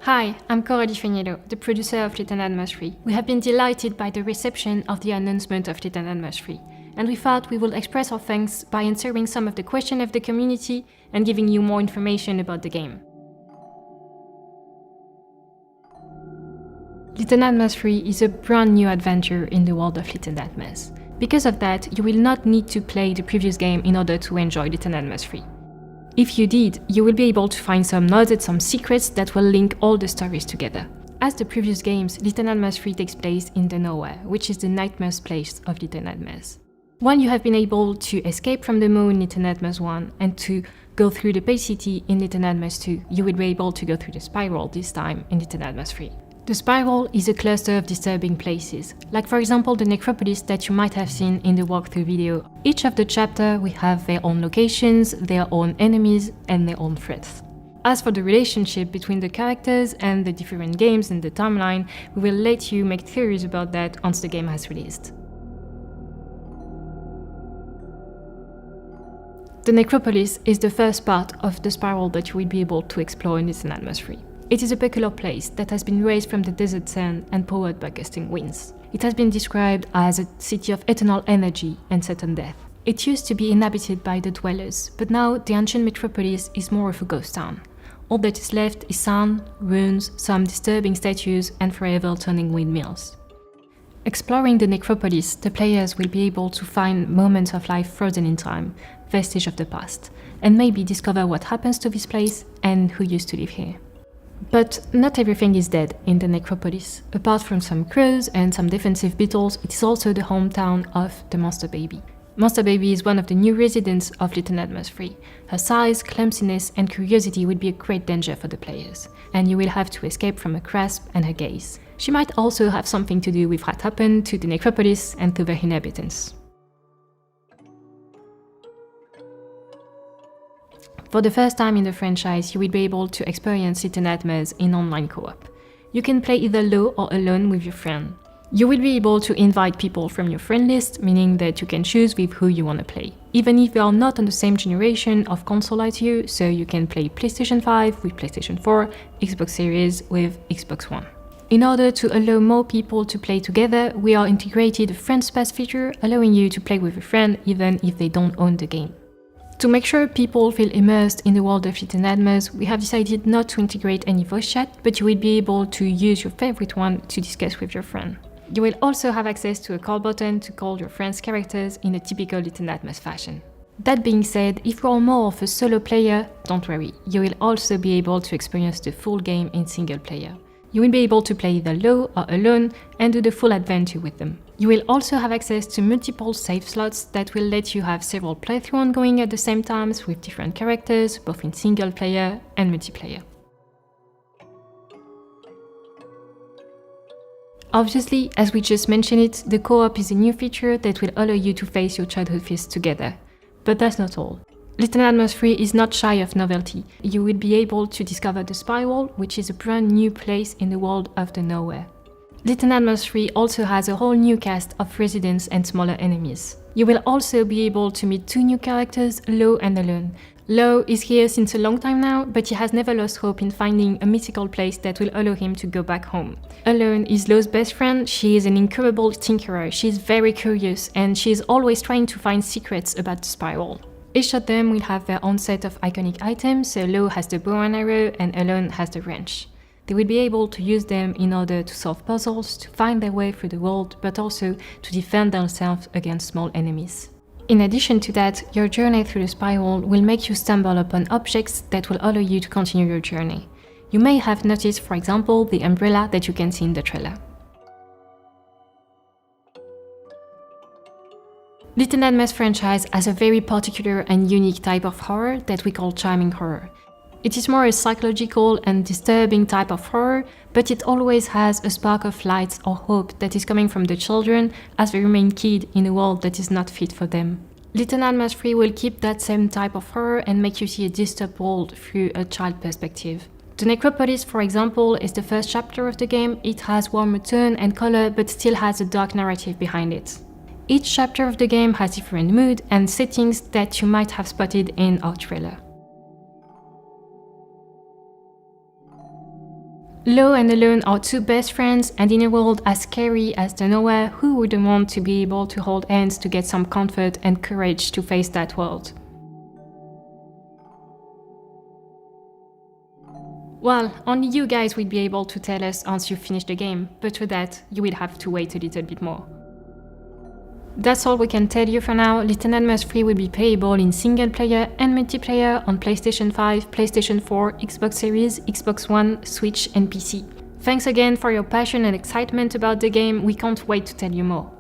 Hi, I'm Coralie Feniello, the producer of Little Nightmares 3. We have been delighted by the reception of the announcement of Little Nightmares 3, and we thought we would express our thanks by answering some of the questions of the community and giving you more information about the game. Little Nightmares 3 is a brand new adventure in the world of Little Nightmares. Because of that, you will not need to play the previous game in order to enjoy Little Nightmares 3. If you did, you will be able to find some nods and some secrets that will link all the stories together. As the previous games, Little Nightmares 3 takes place in the nowhere, which is the nightmares place of Little Nightmares. While you have been able to escape from the moon in Little Nightmares 1 and to go through the Bay City in Little Nightmares 2, you will be able to go through the spiral this time in Little Nightmares 3. The spiral is a cluster of disturbing places, like for example the necropolis that you might have seen in the walkthrough video. Each of the chapters will have their own locations, their own enemies, and their own threats. As for the relationship between the characters and the different games in the timeline, we will let you make theories about that once the game has released. The necropolis is the first part of the spiral that you will be able to explore in Little Nightmares 3. It is a peculiar place that has been raised from the desert sand and powered by gusting winds. It has been described as a city of eternal energy and certain death. It used to be inhabited by the dwellers, but now the ancient metropolis is more of a ghost town. All that is left is sand, ruins, some disturbing statues, and forever turning windmills. Exploring the necropolis, the players will be able to find moments of life frozen in time, vestige of the past, and maybe discover what happens to this place and who used to live here. But not everything is dead in the necropolis. Apart from some crows and some defensive beetles, it is also the hometown of the Monster Baby. Monster Baby is one of the new residents of Little Nightmares 3. Her size, clumsiness, and curiosity would be a great danger for the players, and you will have to escape from her grasp and her gaze. She might also have something to do with what happened to the necropolis and to the inhabitants. For the first time in the franchise, you will be able to experience Little Nightmares in online co-op. You can play either low or alone with your friend. You will be able to invite people from your friend list, meaning that you can choose with who you want to play, even if they are not on the same generation of console as you, so you can play PlayStation 5 with PlayStation 4, Xbox Series with Xbox One. In order to allow more people to play together, we are integrated a Friends Pass feature, allowing you to play with a friend even if they don't own the game. To make sure people feel immersed in the world of Little Nightmares, we have decided not to integrate any voice chat, but you will be able to use your favorite one to discuss with your friend. You will also have access to a call button to call your friend's characters in a typical Little Nightmares fashion. That being said, if you are more of a solo player, don't worry, you will also be able to experience the full game in single player. You will be able to play either low or alone and do the full adventure with them. You will also have access to multiple save slots that will let you have several playthroughs ongoing at the same time with different characters, both in single player and multiplayer. Obviously, as we just mentioned it, the co-op is a new feature that will allow you to face your childhood fears together. But that's not all. Little Nightmares 3 is not shy of novelty. You will be able to discover the spiral, which is a brand new place in the world of the nowhere. Little Nightmares 3 also has a whole new cast of residents and smaller enemies. You will also be able to meet two new characters, Lo and Alone. Lo is here since a long time now, but he has never lost hope in finding a mythical place that will allow him to go back home. Alone is Lo's best friend. She is an incredible tinkerer, she is very curious, and she is always trying to find secrets about the spiral. Each of them will have their own set of iconic items, so Lo has the bow and arrow and Alone has the wrench. They will be able to use them in order to solve puzzles, to find their way through the world, but also to defend themselves against small enemies. In addition to that, your journey through the spiral will make you stumble upon objects that will allow you to continue your journey. You may have noticed, for example, the umbrella that you can see in the trailer. Little Nightmares franchise has a very particular and unique type of horror that we call charming horror. It is more a psychological and disturbing type of horror, but it always has a spark of light or hope that is coming from the children as they remain kids in a world that is not fit for them. Little Nightmares 3 will keep that same type of horror and make you see a disturbed world through a child perspective. The necropolis, for example, is the first chapter of the game. It has warmer tone and color, but still has a dark narrative behind it. Each chapter of the game has different mood and settings that you might have spotted in our trailer. Lo and Alone are two best friends, and in a world as scary as the nowhere, who wouldn't want to be able to hold hands to get some comfort and courage to face that world? Well, only you guys will be able to tell us once you finish the game, but for that, you will have to wait a little bit more. That's all we can tell you for now. Little Nightmares 3 will be playable in single player and multiplayer on PlayStation 5, PlayStation 4, Xbox Series, Xbox One, Switch and PC. Thanks again for your passion and excitement about the game, we can't wait to tell you more.